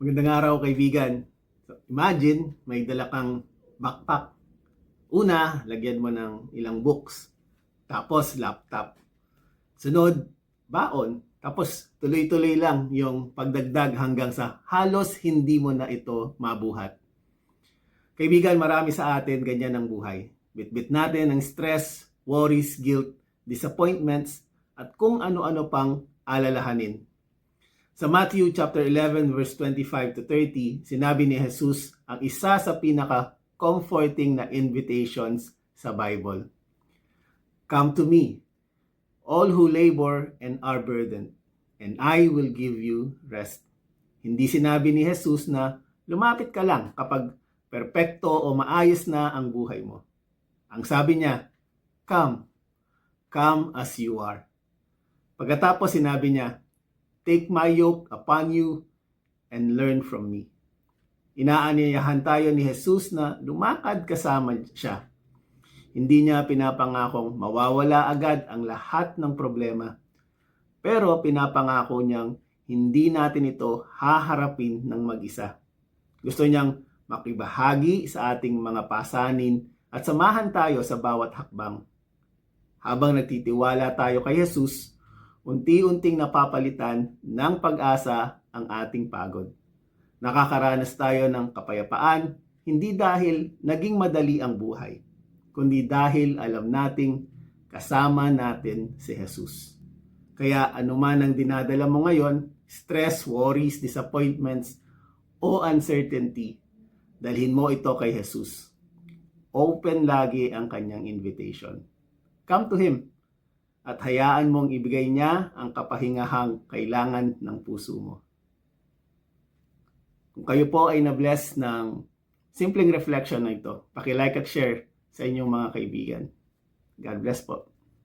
Magandang araw kaibigan. So, imagine, may dala kang backpack. Una, lagyan mo ng ilang books. Tapos laptop. Sunod, baon. Tapos tuloy-tuloy lang yung pagdagdag hanggang sa halos hindi mo na ito mabuhat. Kaibigan, marami sa atin ganyan ang buhay. Bit-bit natin ang stress, worries, guilt, disappointments, at kung ano-ano pang alalahanin. Sa Matthew chapter 11 verse 25 to 30, sinabi ni Jesus ang isa sa pinaka-comforting na invitations sa Bible. Come to me, all who labor and are burdened, and I will give you rest. Hindi sinabi ni Jesus na lumapit ka lang kapag perpekto o maayos na ang buhay mo. Ang sabi niya, come as you are. Pagkatapos sinabi niya, take my yoke upon you and learn from me. Inaanyayahan tayo ni Jesus na lumakad kasama siya. Hindi niya pinapangakong mawawala agad ang lahat ng problema. Pero pinapangako niyang hindi natin ito haharapin ng mag-isa. Gusto niyang makibahagi sa ating mga pasanin at samahan tayo sa bawat hakbang. Habang nagtitiwala tayo kay Jesus, unti-unting napapalitan ng pag-asa ang ating pagod. Nakakaranas tayo ng kapayapaan, hindi dahil naging madali ang buhay, kundi dahil alam nating kasama natin si Jesus. Kaya anuman ang dinadala mo ngayon, stress, worries, disappointments, o uncertainty, dalhin mo ito kay Jesus. Open lagi ang kanyang invitation. Come to Him. At hayaan mong ibigay niya ang kapahingahang kailangan ng puso mo. Kung kayo po ay na-bless ng simpleng reflection na ito, paki-like at share sa inyong mga kaibigan. God bless po.